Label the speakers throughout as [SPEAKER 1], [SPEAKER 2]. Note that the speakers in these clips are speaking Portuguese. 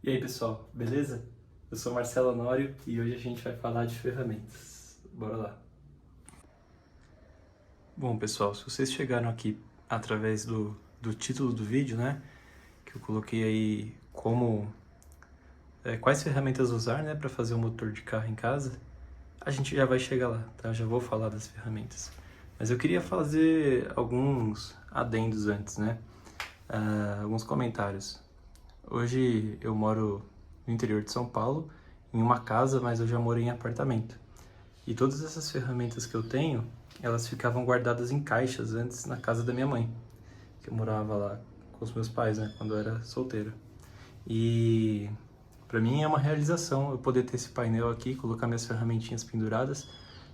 [SPEAKER 1] E aí pessoal, beleza? Eu sou Marcelo Honório e hoje a gente vai falar de ferramentas. Bora lá! Bom pessoal, se vocês chegaram aqui através do título do vídeo, né? Que eu coloquei aí quais ferramentas usar, né? Para fazer um motor de carro em casa, a gente já vai chegar lá, tá? Eu já vou falar das ferramentas. Mas eu queria fazer alguns adendos antes, né? Alguns comentários. Hoje eu moro no interior de São Paulo, em uma casa, mas eu já morei em apartamento. E todas essas ferramentas que eu tenho, elas ficavam guardadas em caixas antes na casa da minha mãe, que eu morava lá com os meus pais, né, quando eu era solteiro. E para mim é uma realização eu poder ter esse painel aqui, colocar minhas ferramentinhas penduradas.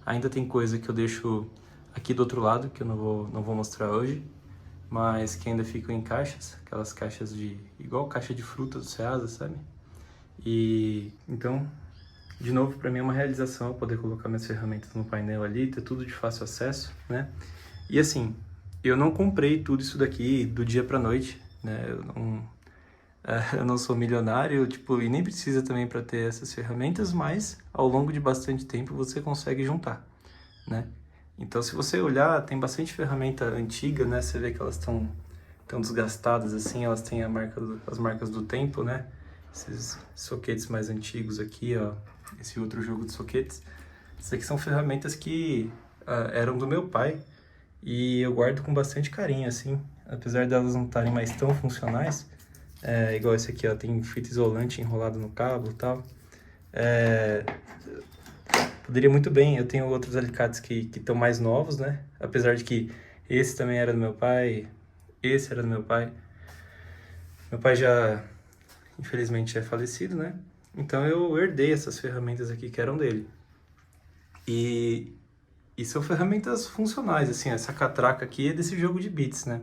[SPEAKER 1] Ainda tem coisa que eu deixo aqui do outro lado, que eu não vou mostrar hoje, mas que ainda ficam em caixas, aquelas caixas igual caixa de fruta do Ceasa, sabe? E então, de novo, para mim é uma realização eu poder colocar minhas ferramentas no painel ali, ter tudo de fácil acesso, né? E assim, eu não comprei tudo isso daqui do dia para noite, né? Eu não sou milionário, tipo, e nem precisa também para ter essas ferramentas, mas ao longo de bastante tempo você consegue juntar, né? Então, se você olhar, tem bastante ferramenta antiga, né? Você vê que elas estão tão desgastadas assim, elas têm as marcas do tempo, né? Esses soquetes mais antigos aqui, ó, esse outro jogo de soquetes. Isso aqui são ferramentas que eram do meu pai e eu guardo com bastante carinho, assim. Apesar delas não estarem mais tão funcionais, igual esse aqui, ó, tem fita isolante enrolado no cabo e tal. Poderia muito bem, eu tenho outros alicates que estão mais novos, né? Apesar de que esse também era do meu pai, esse era do meu pai. Meu pai já, infelizmente, é falecido, né? Então eu herdei essas ferramentas aqui que eram dele. E, e são ferramentas funcionais, assim, essa catraca aqui é desse jogo de bits, né?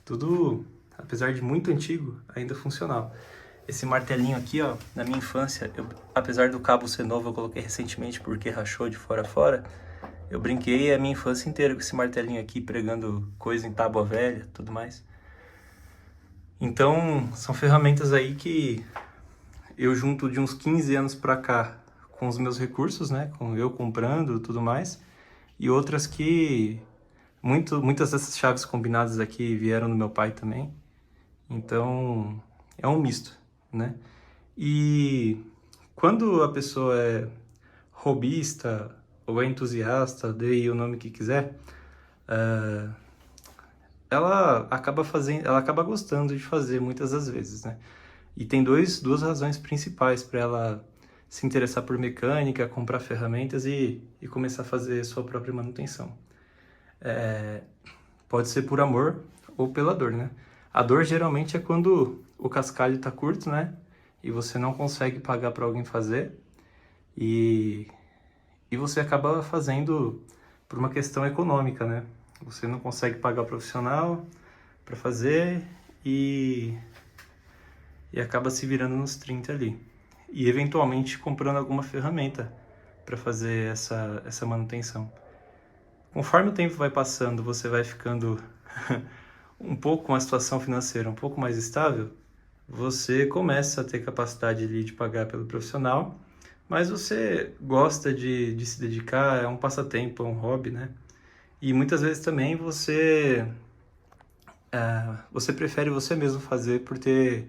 [SPEAKER 1] Tudo, apesar de muito antigo, ainda funcional. Esse martelinho aqui, ó, na minha infância, apesar do cabo ser novo, eu coloquei recentemente porque rachou de fora a fora, eu brinquei a minha infância inteira com esse martelinho aqui, pregando coisa em tábua velha, tudo mais. Então, são ferramentas aí que eu junto de uns 15 anos pra cá com os meus recursos, né, com eu comprando tudo mais, e outras que muitas dessas chaves combinadas aqui vieram do meu pai também. Então, é um misto, né? E quando a pessoa é hobbyista ou é entusiasta, dê aí o nome que quiser, ela acaba gostando de fazer muitas das vezes, né? E tem duas razões principais para ela se interessar por mecânica, comprar ferramentas e começar a fazer sua própria manutenção. Pode ser por amor ou pela dor, né? A dor geralmente é quando o cascalho está curto, né? E você não consegue pagar para alguém fazer e, e você acaba fazendo por uma questão econômica, né? Você não consegue pagar o profissional para fazer e acaba se virando nos 30 ali. E eventualmente comprando alguma ferramenta para fazer essa manutenção. Conforme o tempo vai passando, você vai ficando um pouco com a situação financeira um pouco mais estável, você começa a ter capacidade ali de pagar pelo profissional, mas você gosta de se dedicar, é um passatempo, é um hobby, né? E muitas vezes também você prefere você mesmo fazer por ter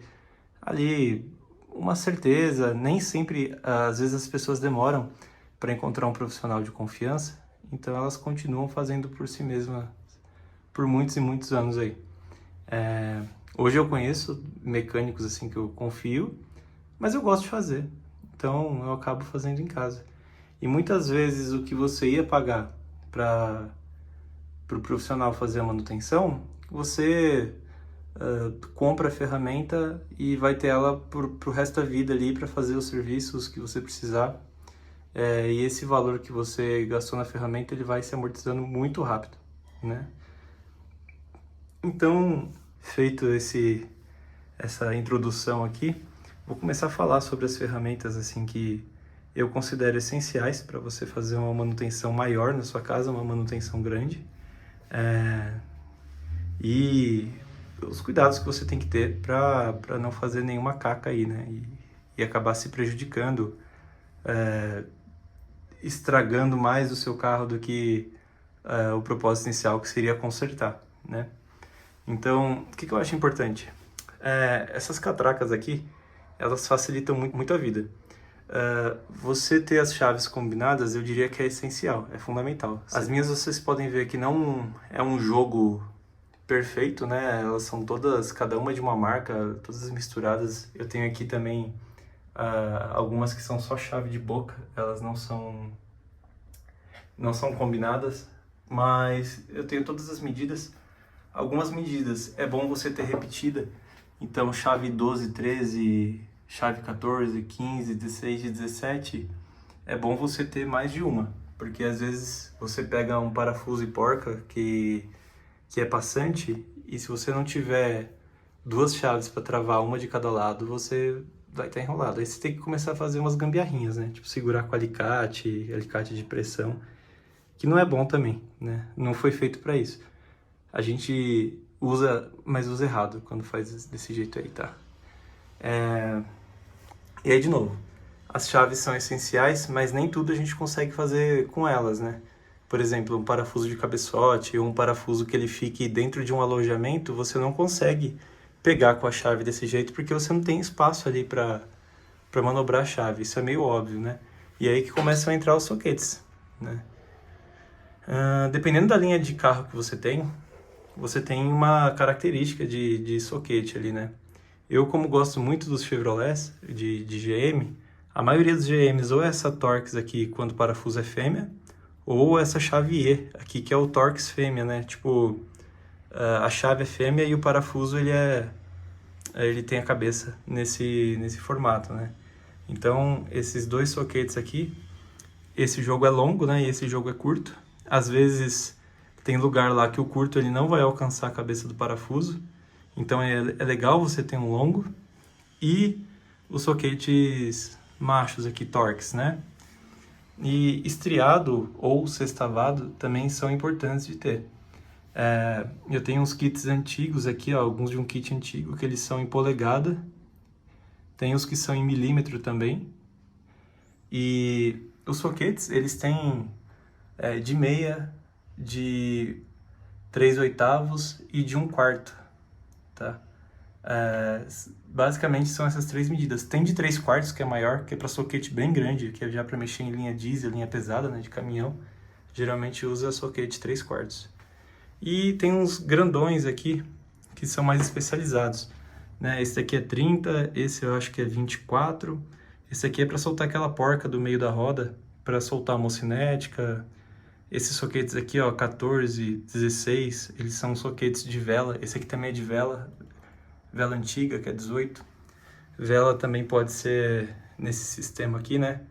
[SPEAKER 1] ali uma certeza, nem sempre, às vezes as pessoas demoram para encontrar um profissional de confiança, então elas continuam fazendo por si mesmas por muitos e muitos anos aí. Hoje eu conheço mecânicos assim que eu confio, mas eu gosto de fazer, então eu acabo fazendo em casa. E muitas vezes o que você ia pagar para o pro profissional fazer a manutenção, você compra a ferramenta e vai ter ela pro resto da vida ali para fazer os serviços que você precisar. E esse valor que você gastou na ferramenta, ele vai se amortizando muito rápido, né? Então, feito essa introdução aqui, vou começar a falar sobre as ferramentas assim que eu considero essenciais para você fazer uma manutenção maior na sua casa, uma manutenção grande. E os cuidados que você tem que ter para não fazer nenhuma caca aí, né? E acabar se prejudicando, estragando mais o seu carro do que o propósito inicial, que seria consertar, né? Então, o que eu acho importante? Essas catracas aqui, elas facilitam muito a vida. Você ter as chaves combinadas, eu diria que é essencial, é fundamental. Sim. As minhas vocês podem ver que não é um jogo perfeito, né? Elas são todas, cada uma de uma marca, todas misturadas. Eu tenho aqui também algumas que são só chave de boca, elas não são combinadas, mas eu tenho todas as medidas. Algumas medidas é bom você ter repetida, então chave 12, 13, chave 14, 15, 16 e 17, é bom você ter mais de uma, porque às vezes você pega um parafuso e porca que é passante, e se você não tiver duas chaves para travar uma de cada lado, você vai estar enrolado. Aí você tem que começar a fazer umas gambiarrinhas, né? Tipo segurar com alicate de pressão, que não é bom também, né? Não foi feito para isso. A gente usa, mas usa errado quando faz desse jeito aí, tá? E aí, de novo, as chaves são essenciais, mas nem tudo a gente consegue fazer com elas, né? Por exemplo, um parafuso de cabeçote ou um parafuso que ele fique dentro de um alojamento, você não consegue pegar com a chave desse jeito porque você não tem espaço ali para manobrar a chave. Isso é meio óbvio, né? E aí que começam a entrar os soquetes, né? Dependendo da linha de carro que você tem uma característica de soquete ali, né? Eu, como gosto muito dos Chevrolets de GM, a maioria dos GMs ou é essa Torx aqui quando o parafuso é fêmea, ou essa chave E aqui, que é o Torx fêmea, né? Tipo, a chave é fêmea e o parafuso ele tem a cabeça nesse formato, né? Então, esses dois soquetes aqui, esse jogo é longo, né? E esse jogo é curto. Às vezes tem lugar lá que o curto ele não vai alcançar a cabeça do parafuso, então é legal você ter um longo. E os soquetes machos aqui, Torx, né? E estriado ou sextavado também são importantes de ter. Eu tenho uns kits antigos aqui, ó, alguns de um kit antigo, que eles são em polegada. Tem os que são em milímetro também. E os soquetes, eles têm de meia, de 3/8 e de 1/4, tá? Basicamente são essas três medidas. Tem de 3/4, que é maior, que é para soquete bem grande, que é já para mexer em linha diesel, linha pesada, né, de caminhão. Geralmente usa soquete 3/4. E tem uns grandões aqui, que são mais especializados, né? Esse daqui é 30, esse eu acho que é 24. Esse aqui é para soltar aquela porca do meio da roda, para soltar a mocinética. Esses soquetes aqui, ó, 14, 16, eles são soquetes de vela. Esse aqui também é de vela antiga, que é 18. Vela também pode ser nesse sistema aqui, né?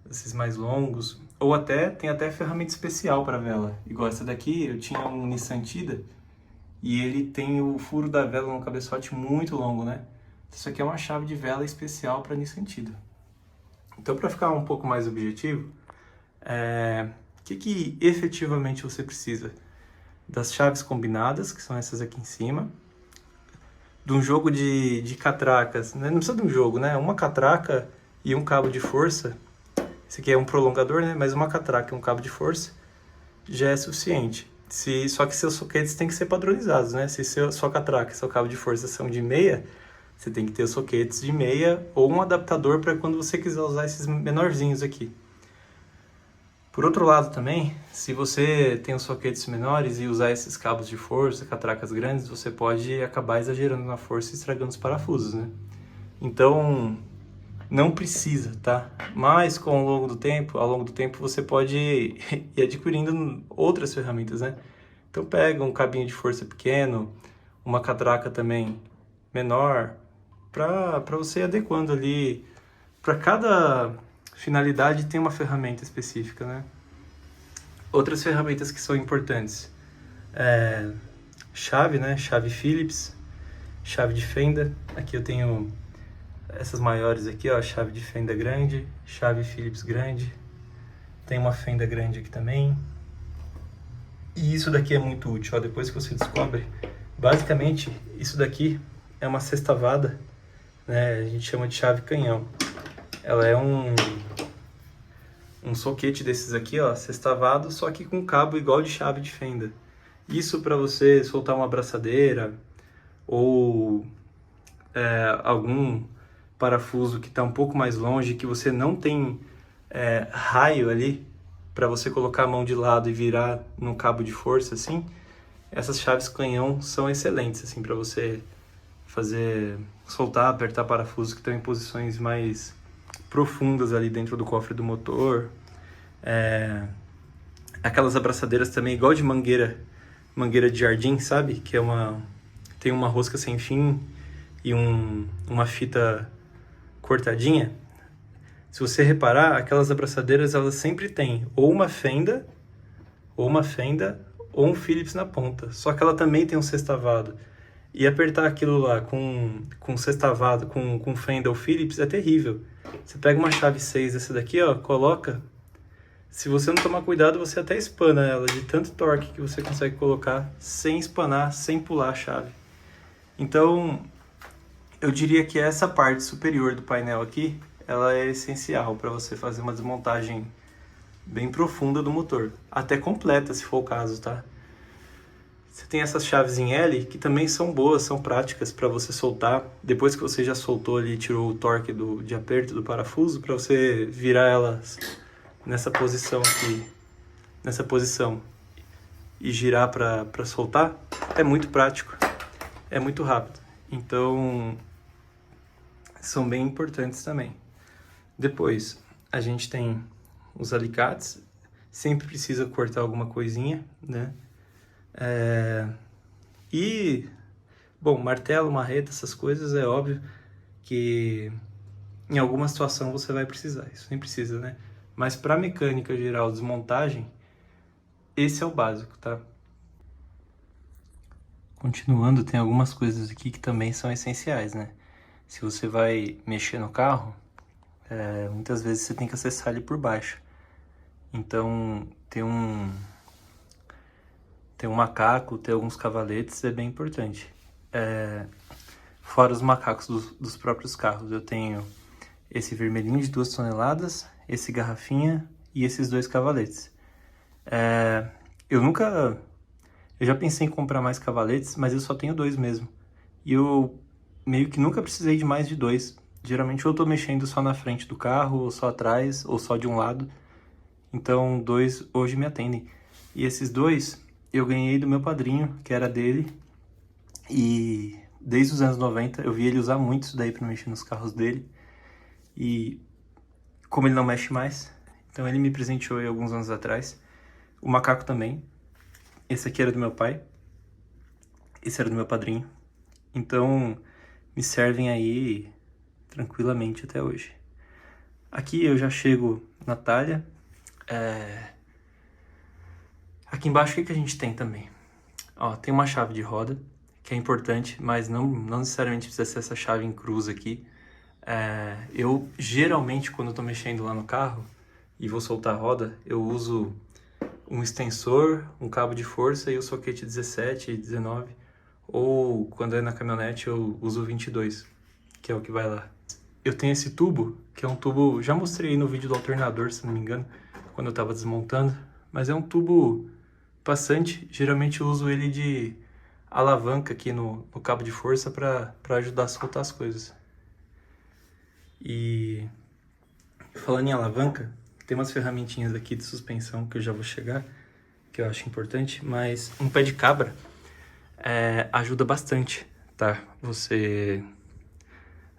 [SPEAKER 1] Esses mais longos. Ou tem até ferramenta especial para vela. Igual essa daqui, eu tinha um Nissan Tida e ele tem o furo da vela no cabeçote muito longo, né? Isso aqui é uma chave de vela especial para Nissan Tida. Então, para ficar um pouco mais objetivo, o que efetivamente você precisa? Das chaves combinadas, que são essas aqui em cima, de um jogo de catracas, né? Não precisa de um jogo, né? Uma catraca e um cabo de força. Esse aqui é um prolongador, né? Mas uma catraca e um cabo de força já é suficiente. Só que seus soquetes têm que ser padronizados, né? Se sua catraca e seu cabo de força são de meia, você tem que ter os soquetes de meia ou um adaptador para quando você quiser usar esses menorzinhos aqui. Por outro lado também, se você tem os soquetes menores e usar esses cabos de força, catracas grandes, você pode acabar exagerando na força e estragando os parafusos, né? Então, não precisa, tá? Mas ao longo do tempo você pode ir adquirindo outras ferramentas, né? Então pega um cabinho de força pequeno, uma catraca também menor, para você ir adequando ali. Para cada finalidade tem uma ferramenta específica, né? Outras ferramentas que são importantes. Chave, né? Chave Phillips, chave de fenda. Aqui eu tenho essas maiores aqui, ó, chave de fenda grande, chave Phillips grande. Tem uma fenda grande aqui também. E isso daqui é muito útil, ó, depois que você descobre, Basicamente, isso daqui é uma sextavada, né? A gente chama de chave canhão. Ela é um soquete desses aqui, ó, sextavado, só que com cabo igual de chave de fenda. Isso para você soltar uma abraçadeira ou algum parafuso que está um pouco mais longe, que você não tem raio ali para você colocar a mão de lado e virar num cabo de força assim. Essas chaves canhão são excelentes assim para você soltar, apertar parafusos que estão em posições mais profundas ali dentro do cofre do motor. Aquelas abraçadeiras também igual de mangueira de jardim, sabe? Que tem uma rosca sem fim e uma fita cortadinha. Se você reparar, aquelas abraçadeiras elas sempre têm ou uma fenda ou um Phillips na ponta. Só que ela também tem um sextavado. E apertar aquilo lá com sextavado, com fenda ou Phillips é terrível. Você pega uma chave 6 essa daqui, ó, coloca. Se você não tomar cuidado, você até espana ela de tanto torque que você consegue colocar sem espanar, sem pular a chave. Então, eu diria que essa parte superior do painel aqui, ela é essencial para você fazer uma desmontagem bem profunda do motor. Até completa, se for o caso, tá? Você tem essas chaves em L que também são boas, são práticas para você soltar. Depois que você já soltou ali, tirou o torque de aperto do parafuso, para você virar elas nessa posição aqui, nessa posição, e girar para soltar, é muito prático, é muito rápido. Então, são bem importantes também. Depois, a gente tem os alicates, sempre precisa cortar alguma coisinha, né? Bom, martelo, marreta, essas coisas, é óbvio que em alguma situação você vai precisar, isso nem precisa, né? Mas para mecânica geral, desmontagem, esse é o básico, tá? Continuando, tem algumas coisas aqui que também são essenciais, né? Se você vai mexer no carro, muitas vezes você tem que acessar ele por baixo. Então, tem um macaco, tem alguns cavaletes, é bem importante. Fora os macacos dos próprios carros, eu tenho esse vermelhinho de 2 toneladas, esse garrafinha e esses 2 cavaletes. Eu já pensei em comprar mais cavaletes, mas eu só tenho 2 mesmo. E eu meio que nunca precisei de mais de 2. Geralmente eu tô mexendo só na frente do carro, ou só atrás, ou só de um lado. Então 2 hoje me atendem. E esses 2 eu ganhei do meu padrinho, que era dele. E desde os anos 90 eu vi ele usar muito isso daí pra mexer nos carros dele. E como ele não mexe mais, então ele me presenteou aí alguns anos atrás. O macaco também. Esse aqui era do meu pai. Esse era do meu padrinho. Então, me servem aí tranquilamente até hoje. Aqui eu já chego na talha. Aqui embaixo o que a gente tem também? Ó, tem uma chave de roda, que é importante, mas não necessariamente precisa ser essa chave em cruz aqui. Eu geralmente, quando eu tô mexendo lá no carro e vou soltar a roda, eu uso um extensor, um cabo de força e o soquete 17 e 19. Ou quando é na caminhonete eu uso o 22, que é o que vai lá. Eu tenho esse tubo, que é um tubo, já mostrei aí no vídeo do alternador, se não me engano, quando eu tava desmontando, mas é um tubo passante, geralmente eu uso ele de alavanca aqui no cabo de força para ajudar a soltar as coisas. E falando em alavanca, tem umas ferramentinhas aqui de suspensão que eu já vou chegar, que eu acho importante, mas um pé de cabra ajuda bastante, tá? Você,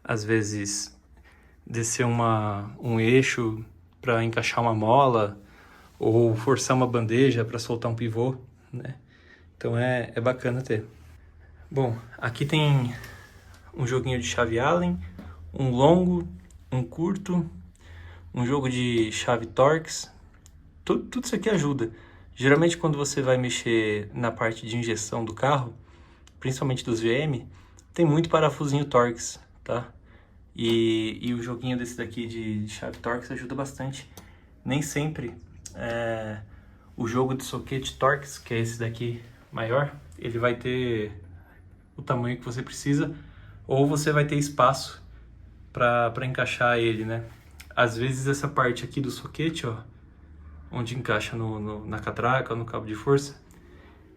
[SPEAKER 1] às vezes, descer um eixo para encaixar uma mola ou forçar uma bandeja para soltar um pivô, né? Então é bacana ter. Bom, aqui tem um joguinho de chave Allen, um longo, um curto, um jogo de chave Torx. Tudo isso aqui ajuda. Geralmente quando você vai mexer na parte de injeção do carro, principalmente dos VM, tem muito parafusinho Torx, tá? E o joguinho desse daqui de chave Torx ajuda bastante. Nem sempre o jogo de soquete Torx, que é esse daqui maior, ele vai ter o tamanho que você precisa, ou você vai ter espaço para encaixar ele, né? Às vezes essa parte aqui do soquete, ó, onde encaixa na catraca ou no cabo de força,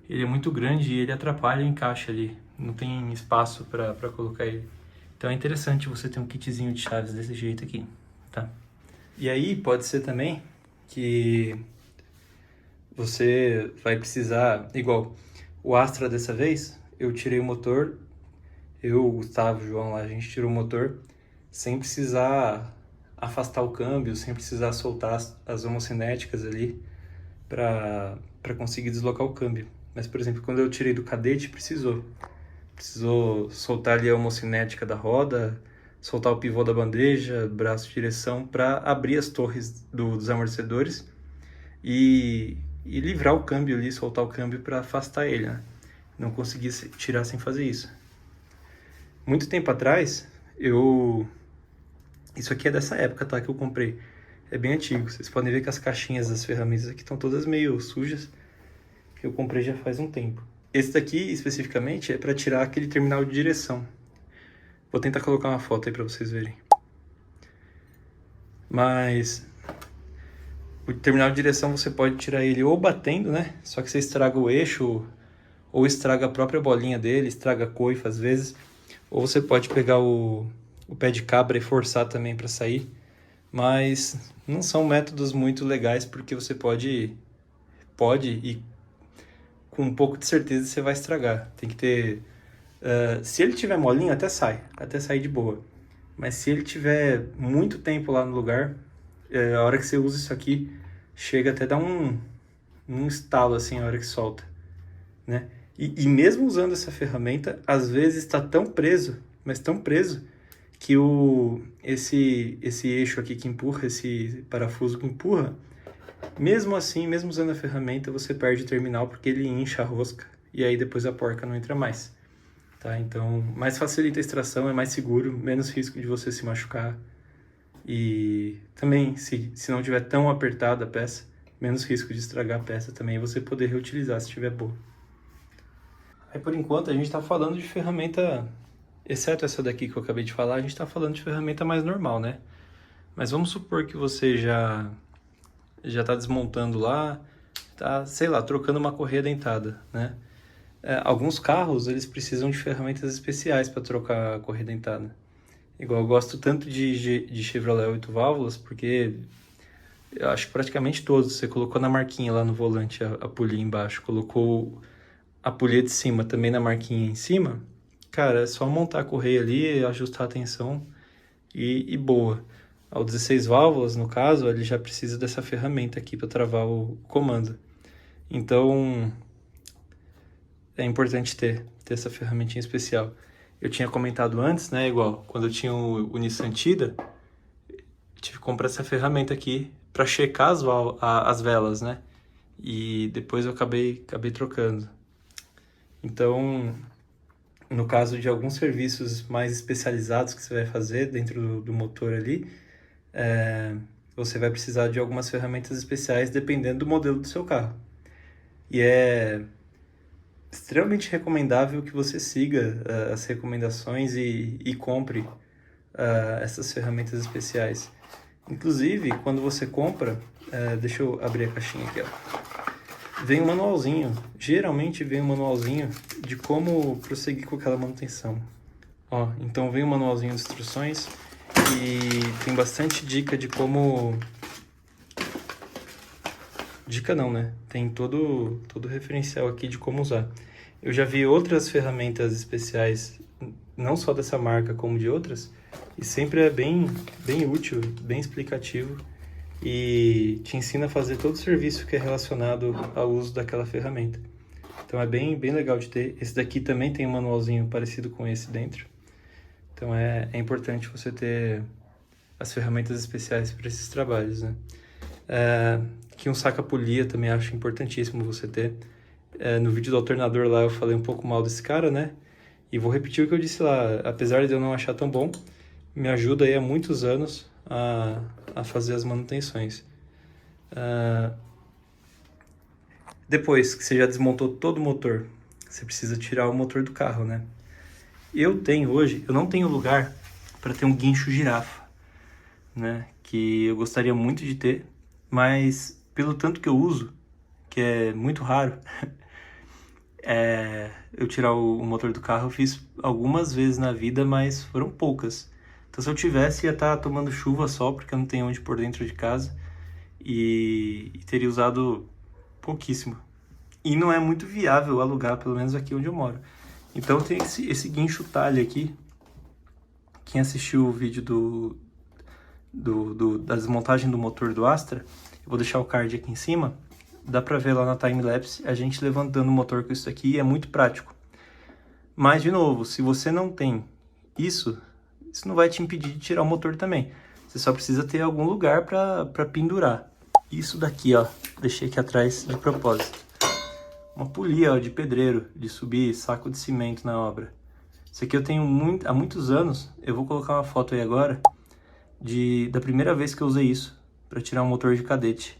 [SPEAKER 1] ele é muito grande e ele atrapalha o encaixe ali, não tem espaço para colocar ele. Então é interessante você ter um kitzinho de chaves desse jeito aqui, tá? E aí pode ser também que você vai precisar, igual o Astra dessa vez, eu tirei o motor, eu, o Gustavo, o João lá, a gente tirou o motor sem precisar afastar o câmbio, sem precisar soltar as homocinéticas ali para conseguir deslocar o câmbio. Mas, por exemplo, quando eu tirei do cadete, precisou soltar ali a homocinética da roda, soltar o pivô da bandeja, braço de direção, para abrir as torres dos amortecedores e livrar o câmbio ali, soltar o câmbio para afastar ele, né? Não consegui tirar sem fazer isso. Muito tempo atrás, isso aqui é dessa época, tá, que eu comprei. É bem antigo, vocês podem ver que as caixinhas das ferramentas aqui estão todas meio sujas. Eu comprei já faz um tempo. Esse daqui, especificamente, é para tirar aquele terminal de direção. Vou tentar colocar uma foto aí para vocês verem. Mas o terminal de direção você pode tirar ele ou batendo, né? Só que você estraga o eixo ou estraga a própria bolinha dele, estraga a coifa às vezes. Ou você pode pegar o pé de cabra e forçar também para sair. Mas não são métodos muito legais porque você pode e com um pouco de certeza você vai estragar. Tem que ter... se ele tiver molinho, até sai de boa. Mas se ele tiver muito tempo lá no lugar, a hora que você usa isso aqui, chega até dar um estalo assim a hora que solta, né? E mesmo usando essa ferramenta, às vezes está tão preso, mas tão preso, que esse eixo aqui que empurra, esse parafuso que empurra, mesmo assim, mesmo usando a ferramenta, você perde o terminal porque ele incha a rosca e aí depois a porca não entra mais, tá? Então, mais facilita a extração, é mais seguro, menos risco de você se machucar e também, se não tiver tão apertada a peça, menos risco de estragar a peça também e você poder reutilizar se estiver boa. Aí, por enquanto, a gente está falando de ferramenta, exceto essa daqui que eu acabei de falar, a gente está falando de ferramenta mais normal, né? Mas vamos supor que você já está desmontando lá, tá, sei lá, trocando uma correia dentada, né? Alguns carros, eles precisam de ferramentas especiais para trocar a correia dentada. Igual eu gosto tanto de Chevrolet 8 válvulas, porque eu acho que praticamente todos, você colocou na marquinha lá no volante a polia embaixo, colocou a polia de cima também na marquinha em cima, cara, é só montar a correia ali, ajustar a tensão e boa. Ao 16 válvulas, no caso, ele já precisa dessa ferramenta aqui para travar o comando. Então, é importante ter essa ferramentinha especial. Eu tinha comentado antes, né, igual, quando eu tinha o Nissan Tida, tive que comprar essa ferramenta aqui para checar as velas, né? E depois eu acabei trocando. Então, no caso de alguns serviços mais especializados que você vai fazer dentro do motor ali, você vai precisar de algumas ferramentas especiais dependendo do modelo do seu carro. E é extremamente recomendável que você siga as recomendações e compre essas ferramentas especiais. Inclusive, quando você compra, deixa eu abrir a caixinha aqui, ó. Vem um manualzinho, geralmente vem um manualzinho de como prosseguir com aquela manutenção. Ó, então vem um manualzinho de instruções e tem bastante dica de como... Dica não, né? Tem todo referencial aqui de como usar. Eu já vi outras ferramentas especiais, não só dessa marca como de outras, e sempre é bem útil, bem explicativo e te ensina a fazer todo o serviço que é relacionado ao uso daquela ferramenta. Então é bem legal de ter. Esse daqui também tem um manualzinho parecido com esse dentro. Então é importante você ter as ferramentas especiais para esses trabalhos, né? Aqui um saca-polia também acho importantíssimo você ter. No vídeo do alternador lá eu falei um pouco mal desse cara, né? E vou repetir o que eu disse lá. Apesar de eu não achar tão bom, me ajuda aí há muitos anos a fazer as manutenções. Depois que você já desmontou todo o motor, você precisa tirar o motor do carro, né? Eu não tenho lugar para ter um guincho girafa, né? Que eu gostaria muito de ter, mas pelo tanto que eu uso, que é muito raro, eu tirar o motor do carro, eu fiz algumas vezes na vida, mas foram poucas. Então se eu tivesse, ia estar tomando chuva só, porque eu não tenho onde pôr dentro de casa, e teria usado pouquíssimo. E não é muito viável alugar, pelo menos aqui onde eu moro. Então tem esse guincho talha aqui. Quem assistiu o vídeo da desmontagem do motor do Astra, eu vou deixar o card aqui em cima, dá pra ver lá na timelapse a gente levantando o motor com isso aqui, é muito prático. Mas, de novo, se você não tem isso não vai te impedir de tirar o motor também. Você só precisa ter algum lugar pra pendurar. Isso daqui, ó, deixei aqui atrás de propósito. Uma polia, ó, de pedreiro, de subir saco de cimento na obra. Isso aqui eu tenho há muitos anos, eu vou colocar uma foto aí agora, da primeira vez que eu usei isso, para tirar um motor de cadete.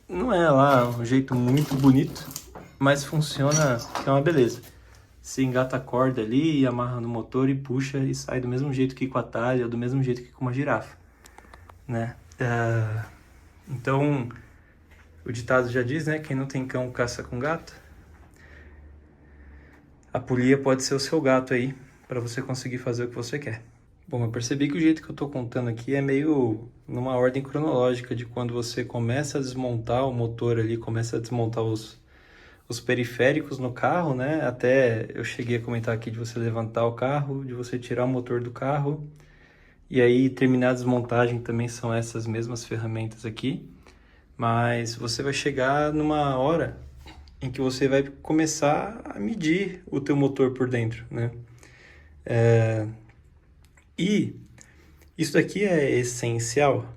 [SPEAKER 1] Não é lá um jeito muito bonito, mas funciona, que é uma beleza. Você engata a corda ali, e amarra no motor e puxa e sai do mesmo jeito que com a talha, do mesmo jeito que com uma girafa, né? Então, o ditado já diz, né? Quem não tem cão caça com gato. A polia pode ser o seu gato aí, para você conseguir fazer o que você quer. Bom, eu percebi que o jeito que eu tô contando aqui é meio numa ordem cronológica de quando você começa a desmontar o motor ali, começa a desmontar os periféricos no carro, né? Até eu cheguei a comentar aqui de você levantar o carro, de você tirar o motor do carro. E aí terminar a desmontagem também são essas mesmas ferramentas aqui. Mas você vai chegar numa hora em que você vai começar a medir o teu motor por dentro, né? E isso daqui é essencial?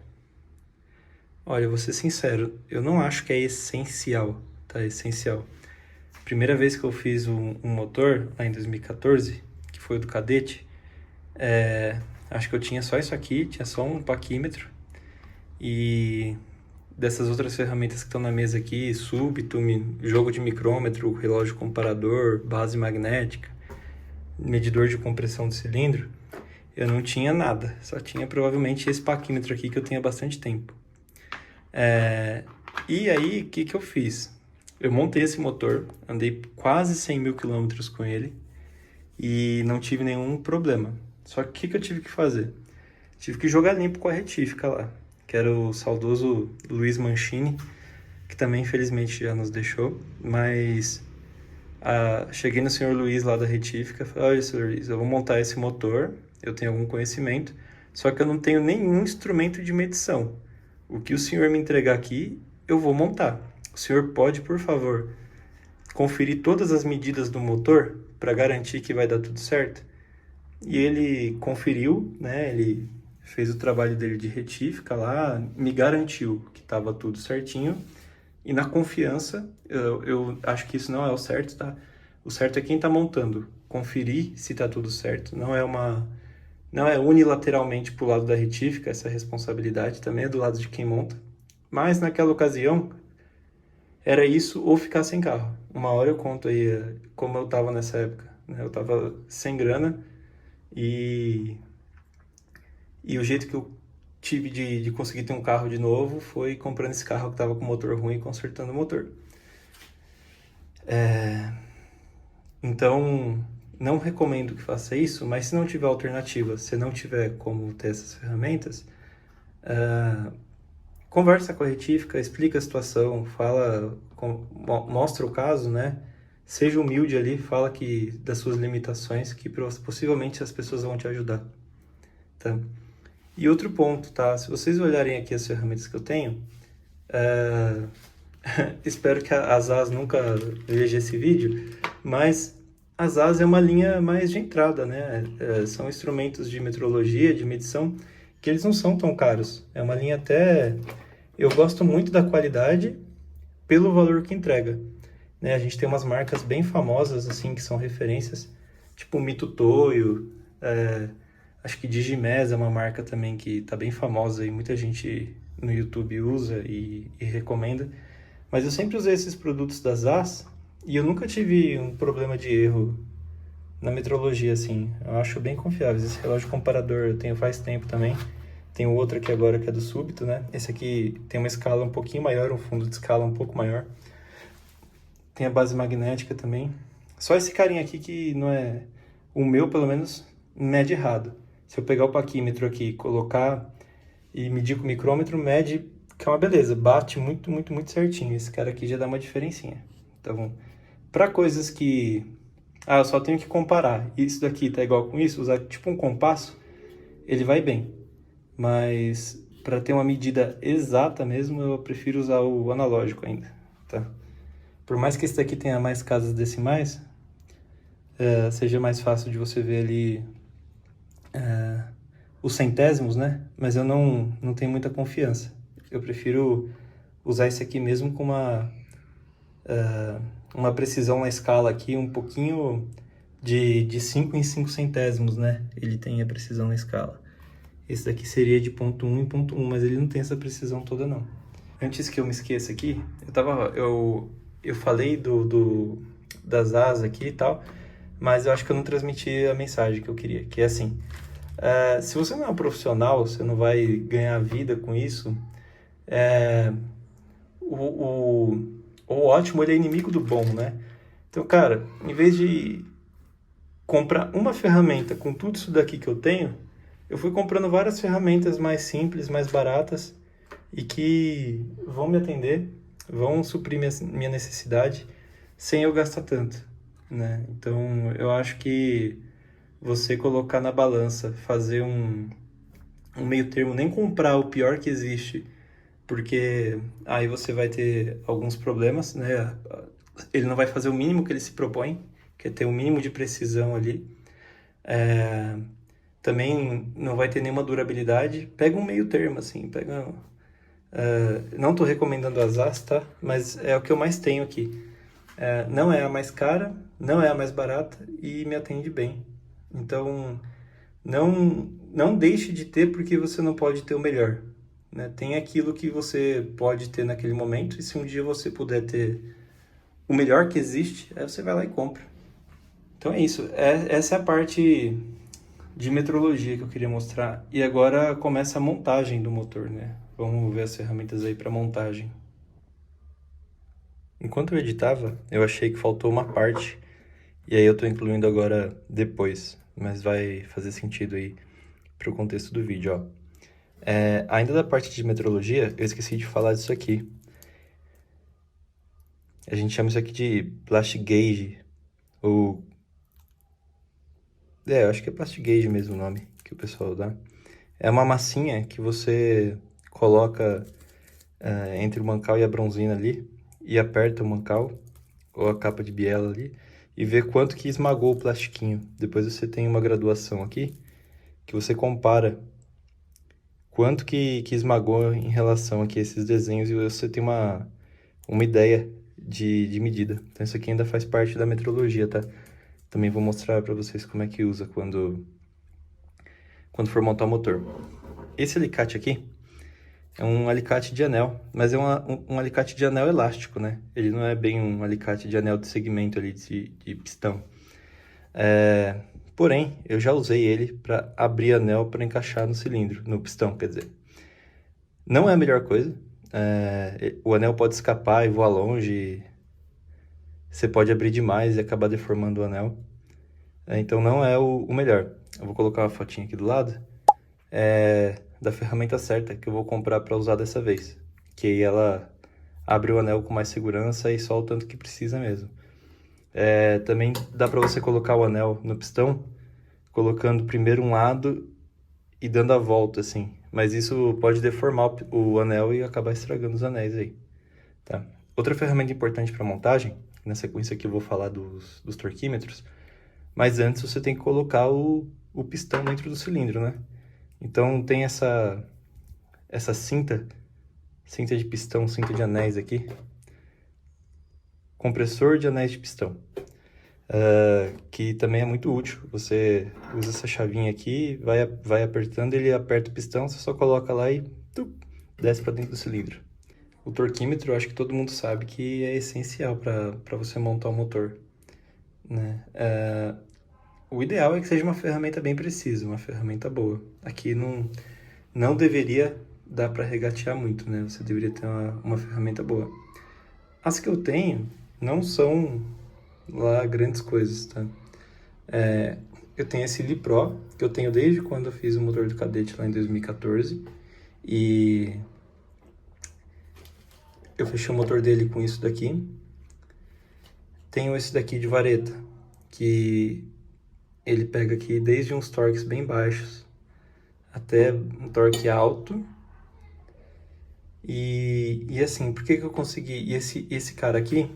[SPEAKER 1] Olha, eu vou ser sincero, eu não acho que é essencial, tá? Essencial. Primeira vez que eu fiz um motor, lá em 2014, que foi o do Cadete, acho que eu tinha só isso aqui, tinha só um paquímetro. E dessas outras ferramentas que estão na mesa aqui, súbito, jogo de micrômetro, relógio comparador, base magnética, medidor de compressão do cilindro, eu não tinha nada. Só tinha provavelmente esse paquímetro aqui que eu tenho há bastante tempo. E aí, o que eu fiz? Eu montei esse motor, andei quase 100 mil quilômetros com ele e não tive nenhum problema. Só que o que eu tive que fazer? Tive que jogar limpo com a retífica lá, que era o saudoso Luiz Mancini, que também infelizmente já nos deixou, mas cheguei no senhor Luiz lá da retífica, falei, olha, senhor Luiz, eu vou montar esse motor, eu tenho algum conhecimento, só que eu não tenho nenhum instrumento de medição. O que o senhor me entregar aqui, eu vou montar. O senhor pode, por favor, conferir todas as medidas do motor para garantir que vai dar tudo certo? E ele conferiu, né? Ele fez o trabalho dele de retífica lá, me garantiu que estava tudo certinho. E na confiança, eu acho que isso não é o certo, tá? O certo é quem está montando, conferir se está tudo certo. Não é unilateralmente para o lado da retífica, essa responsabilidade também é do lado de quem monta. Mas naquela ocasião, era isso ou ficar sem carro. Uma hora eu conto aí como eu estava nessa época, né? Eu estava sem grana e o jeito que eu tive de conseguir ter um carro de novo foi comprando esse carro que estava com motor ruim e consertando o motor. Então, não recomendo que faça isso, mas se não tiver alternativa, se não tiver como ter essas ferramentas, conversa com a retífica, explica a situação, mostra o caso, né? Seja humilde ali, fala das suas limitações, que possivelmente as pessoas vão te ajudar, tá? E outro ponto, tá? Se vocês olharem aqui as ferramentas que eu tenho, espero que a ZAS nunca veja esse vídeo, mas a ZAS é uma linha mais de entrada, né? São instrumentos de metrologia, de medição, que eles não são tão caros. É uma linha até... Eu gosto muito da qualidade pelo valor que entrega, né? A gente tem umas marcas bem famosas, assim, que são referências, tipo Mitutoyo, acho que Digimesa é uma marca também que tá bem famosa e muita gente no YouTube usa e recomenda. Mas eu sempre usei esses produtos da ZAS e eu nunca tive um problema de erro na metrologia, assim. Eu acho bem confiáveis. Esse relógio comparador eu tenho faz tempo também. Tem o outro aqui agora que é do Súbito, né? Esse aqui tem uma escala um pouquinho maior, um fundo de escala um pouco maior. Tem a base magnética também. Só esse carinha aqui que não é... O meu, pelo menos, mede errado. Se eu pegar o paquímetro aqui, colocar e medir com o micrômetro, mede, que é uma beleza. Bate muito, muito, muito certinho. Esse cara aqui já dá uma diferencinha. Então, para coisas que... Ah, eu só tenho que comparar. Isso daqui tá igual com isso, usar tipo um compasso, ele vai bem. Mas para ter uma medida exata mesmo, eu prefiro usar o analógico ainda, tá? Por mais que esse daqui tenha mais casas decimais, seja mais fácil de você ver ali os centésimos, né? Mas eu não tenho muita confiança. Eu prefiro usar esse aqui mesmo com uma precisão na escala aqui, um pouquinho de 5 em 5 centésimos, né? Ele tem a precisão na escala. Esse daqui seria de ponto 1 em ponto 1, mas ele não tem essa precisão toda, não. Antes que eu me esqueça aqui, eu falei das asas aqui e tal, mas eu acho que eu não transmiti a mensagem que eu queria, que é assim, se você não é um profissional, você não vai ganhar vida com isso, o ótimo, ele é inimigo do bom, né? Então, cara, em vez de comprar uma ferramenta com tudo isso daqui que eu tenho, eu fui comprando várias ferramentas mais simples, mais baratas e que vão me atender, vão suprir minha necessidade sem eu gastar tanto, né? Então, eu acho que você colocar na balança, fazer um meio termo, nem comprar o pior que existe, porque aí você vai ter alguns problemas, né? Ele não vai fazer o mínimo que ele se propõe, que é ter o mínimo de precisão ali. Também não vai ter nenhuma durabilidade. Pega um meio termo, assim, pega... não estou recomendando as As, tá? Mas é o que eu mais tenho aqui. Não é a mais cara, não é a mais barata e me atende bem. Então, não deixe de ter porque você não pode ter o melhor, né? Tem aquilo que você pode ter naquele momento e se um dia você puder ter o melhor que existe, aí você vai lá e compra. Então é isso. Essa é a parte de metrologia que eu queria mostrar. E agora começa a montagem do motor, né? Vamos ver as ferramentas aí para montagem. Enquanto eu editava, eu achei que faltou uma parte. E aí eu tô incluindo agora depois. Mas vai fazer sentido aí pro contexto do vídeo, ó. Ainda da parte de metrologia, eu esqueci de falar disso aqui. A gente chama isso aqui de plastic gauge, ou... eu acho que é plastic gauge mesmo o nome que o pessoal dá. É uma massinha que você coloca entre o mancal e a bronzina ali, e aperta o mancal, ou a capa de biela ali, e vê quanto que esmagou o plastiquinho. Depois você tem uma graduação aqui, que você compara quanto que esmagou em relação aqui a esses desenhos, e você tem uma ideia de medida. Então isso aqui ainda faz parte da metrologia, tá? Também vou mostrar para vocês como é que usa quando for montar o motor. Esse alicate aqui é um alicate de anel, mas é um alicate de anel elástico, né? Ele não é bem um alicate de anel de segmento ali, de pistão. Porém, eu já usei ele para abrir anel para encaixar no cilindro, no pistão, quer dizer. Não é a melhor coisa. O anel pode escapar e voar longe. Você pode abrir demais e acabar deformando o anel. Então não é o melhor. Eu vou colocar uma fotinha aqui do lado da ferramenta certa que eu vou comprar para usar dessa vez. Que aí ela abre o anel com mais segurança e só o tanto que precisa mesmo. Também dá para você colocar o anel no pistão, colocando primeiro um lado e dando a volta, assim. Mas isso pode deformar o anel e acabar estragando os anéis aí, tá? Outra ferramenta importante para montagem, na sequência aqui eu vou falar dos torquímetros, mas antes você tem que colocar o pistão dentro do cilindro, né? Então tem essa cinta de pistão, cinta de anéis aqui, compressor de anéis de pistão, que também é muito útil. Você usa essa chavinha aqui, vai apertando, ele aperta o pistão, você só coloca lá e desce para dentro do cilindro. O torquímetro, eu acho que todo mundo sabe que é essencial para você montar o motor, né? O ideal é que seja uma ferramenta bem precisa, uma ferramenta boa. Aqui não deveria dar para regatear muito, né? Você deveria ter uma ferramenta boa. As que eu tenho não são lá grandes coisas, tá? Eu tenho esse Li Pro, que eu tenho desde quando eu fiz o motor do Cadete lá em 2014. E eu fechei o motor dele com isso daqui. Tenho esse daqui de vareta, que ele pega aqui desde uns torques bem baixos até um torque alto. E assim, por que eu consegui? E esse cara aqui,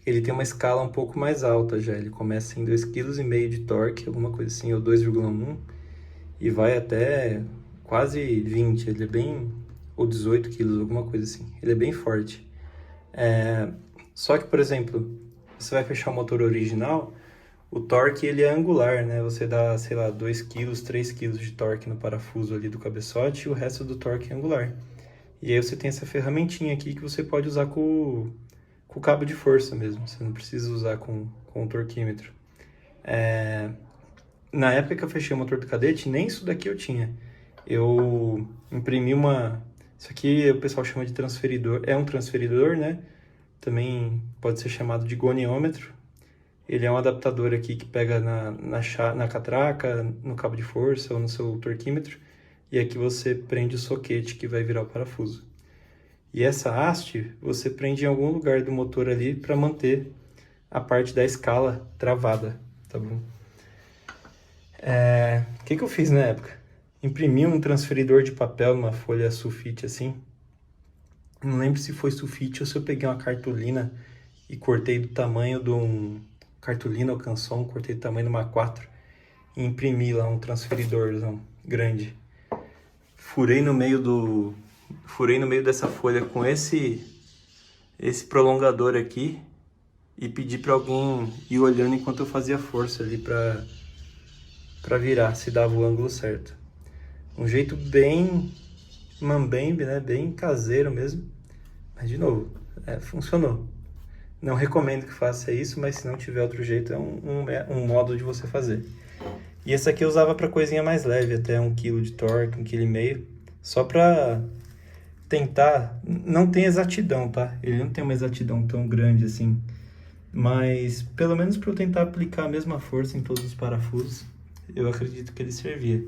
[SPEAKER 1] ele tem uma escala um pouco mais alta já. Ele começa em 2,5 kg de torque, alguma coisa assim, ou 2,1, e vai até quase 20. Ele é bem... ou 18 quilos, alguma coisa assim. Ele é bem forte. Só que, por exemplo, você vai fechar o motor original, o torque ele é angular, né? Você dá, sei lá, 2 quilos, 3 quilos de torque no parafuso ali do cabeçote e o resto do torque é angular. E aí você tem essa ferramentinha aqui que você pode usar com o cabo de força mesmo. Você não precisa usar com o torquímetro. Na época que eu fechei o motor do Cadete, nem isso daqui eu tinha. Eu imprimi uma... Isso aqui o pessoal chama de transferidor. É um transferidor, né? Também pode ser chamado de goniômetro. Ele é um adaptador aqui que pega na catraca, no cabo de força ou no seu torquímetro. E aqui você prende o soquete que vai virar o parafuso. E essa haste você prende em algum lugar do motor ali para manter a parte da escala travada, tá bom? O que eu fiz na época? Imprimi um transferidor de papel numa folha sulfite assim. Não lembro se foi sulfite ou se eu peguei uma cartolina e cortei do tamanho de um... Cartolina ou canson, cortei do tamanho de uma A4 e imprimi lá um transferidorzão grande. Furei no meio dessa folha com esse prolongador aqui e pedi para alguém ir olhando enquanto eu fazia força ali para virar, se dava o ângulo certo. Um jeito bem mambembe, né? Bem caseiro mesmo. Mas, de novo, funcionou. Não recomendo que faça isso, mas se não tiver outro jeito, é um modo de você fazer. E esse aqui eu usava para coisinha mais leve, até 1 kg de torque, 1,5 kg, só para tentar... Não tem exatidão, tá? Ele não tem uma exatidão tão grande assim, mas pelo menos para eu tentar aplicar a mesma força em todos os parafusos, eu acredito que ele servia.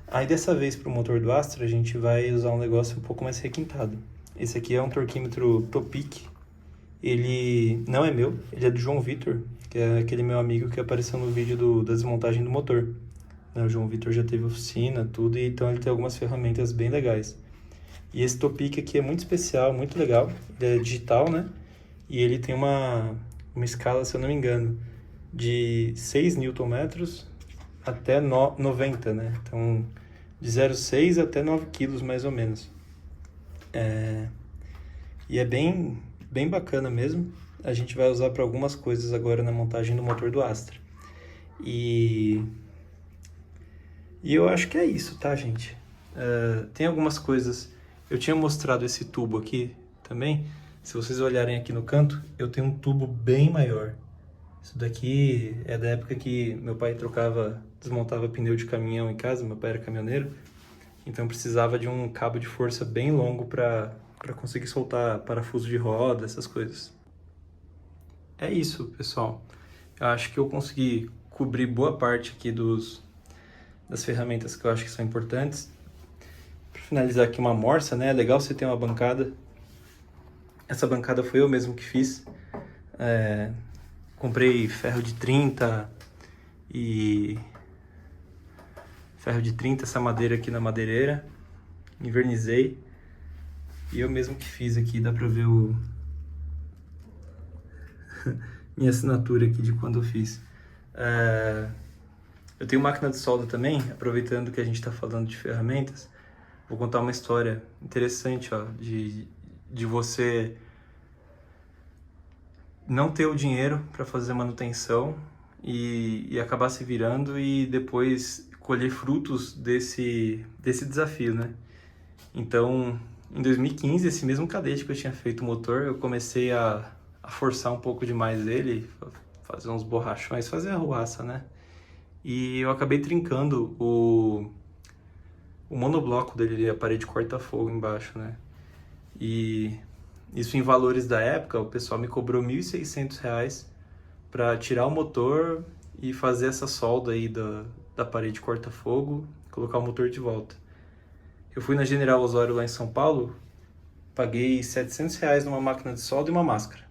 [SPEAKER 1] Aí dessa vez para o motor do Astra, a gente vai usar um negócio um pouco mais requintado. Esse aqui é um torquímetro Topic. Ele não é meu, ele é do João Vitor, que é aquele meu amigo que apareceu no vídeo da desmontagem do motor. O João Vitor já teve oficina, tudo, e então ele tem algumas ferramentas bem legais. E esse Topic aqui é muito especial, muito legal. Ele é digital, né? E ele tem uma escala, se eu não me engano, de 6 Nm até 90, né? Então, de 0,6 até 9 kg, mais ou menos. E é bem bacana mesmo. A gente vai usar para algumas coisas agora na montagem do motor do Astra. E eu acho que é isso, tá, gente? Tem algumas coisas... Eu tinha mostrado esse tubo aqui também. Se vocês olharem aqui no canto, eu tenho um tubo bem maior. Isso daqui é da época que meu pai desmontava pneu de caminhão em casa. Meu pai era caminhoneiro. Então precisava de um cabo de força bem longo para conseguir soltar parafuso de roda, essas coisas. É isso, pessoal. Eu acho que eu consegui cobrir boa parte aqui das ferramentas que eu acho que são importantes. Para finalizar aqui, uma morsa, né? É legal você ter uma bancada. Essa bancada foi eu mesmo que fiz. Comprei ferro de 30 e... Ferro de 30, essa madeira aqui na madeireira. Invernizei. E eu mesmo que fiz aqui, dá pra ver minha assinatura aqui de quando eu fiz. Eu tenho máquina de solda também, aproveitando que a gente está falando de ferramentas. Vou contar uma história interessante, ó, de você não ter o dinheiro para fazer manutenção e acabar se virando e depois colher frutos desse desafio, né? Então, em 2015, esse mesmo cadete que eu tinha feito o motor, eu comecei a forçar um pouco demais ele, fazer uns borrachões, fazer arruaça, né? E eu acabei trincando o monobloco dele, a parede corta-fogo embaixo, né? E isso em valores da época, o pessoal me cobrou R$ 1.600 para tirar o motor e fazer essa solda aí da parede corta-fogo, colocar o motor de volta. Eu fui na General Osório lá em São Paulo, paguei R$ 700 numa máquina de solda e uma máscara.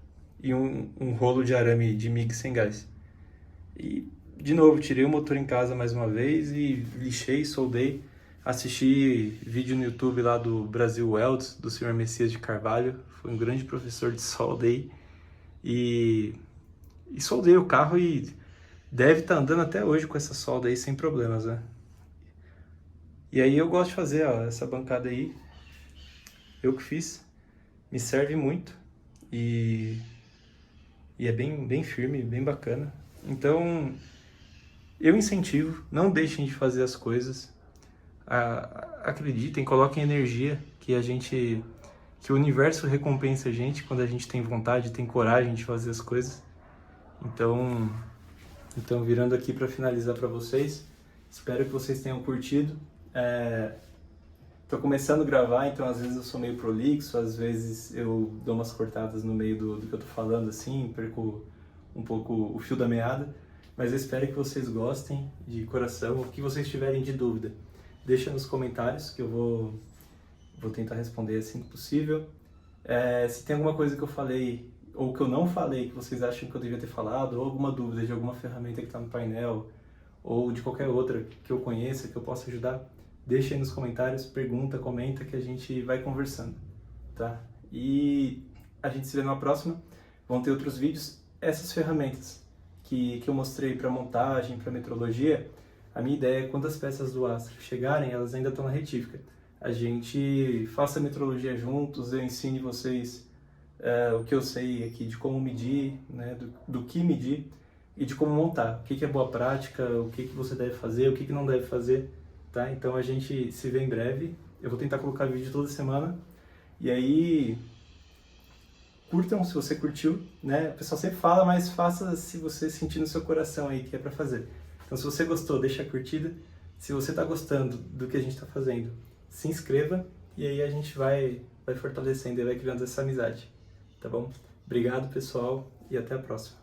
[SPEAKER 1] E um rolo de arame de MIG sem gás. E, de novo, tirei o motor em casa mais uma vez e lixei, soldei. Assisti vídeo no YouTube lá do Brasil Welds, do Sr. Messias de Carvalho. Foi um grande professor de solda aí. E soldei o carro e deve estar andando até hoje com essa solda aí sem problemas, né? E aí eu gosto de fazer, ó, essa bancada aí. Eu que fiz. Me serve muito. E é bem firme, bem bacana. Então, eu incentivo, não deixem de fazer as coisas. Acreditem, coloquem energia, que o universo recompensa a gente quando a gente tem vontade, tem coragem de fazer as coisas. Então virando aqui para finalizar para vocês, espero que vocês tenham curtido. Tô começando a gravar, então às vezes eu sou meio prolixo, às vezes eu dou umas cortadas no meio do que eu tô falando, assim, perco um pouco o fio da meada, mas eu espero que vocês gostem de coração. O que vocês tiverem de dúvida, deixa nos comentários que eu vou tentar responder assim que possível. Se tem alguma coisa que eu falei ou que eu não falei que vocês acham que eu devia ter falado, ou alguma dúvida de alguma ferramenta que está no painel, ou de qualquer outra que eu conheça, que eu possa ajudar, deixa aí nos comentários, pergunta, comenta, que a gente vai conversando, tá? E a gente se vê numa próxima. Vão ter outros vídeos. Essas ferramentas que eu mostrei para montagem, para metrologia, a minha ideia é quando as peças do Astra chegarem, elas ainda estão na retífica. A gente faça a metrologia juntos, eu ensine vocês o que eu sei aqui de como medir, né, do que medir e de como montar. O que é boa prática, o que você deve fazer, o que não deve fazer. Tá? Então a gente se vê em breve. Eu vou tentar colocar vídeo toda semana. E aí, curtam se você curtiu, né? O pessoal sempre fala, mas faça se você sentir no seu coração aí que é pra fazer. Então se você gostou, deixa a curtida. Se você tá gostando do que a gente tá fazendo, se inscreva. E aí a gente vai fortalecendo e vai criando essa amizade. Tá bom? Obrigado, pessoal, e até a próxima.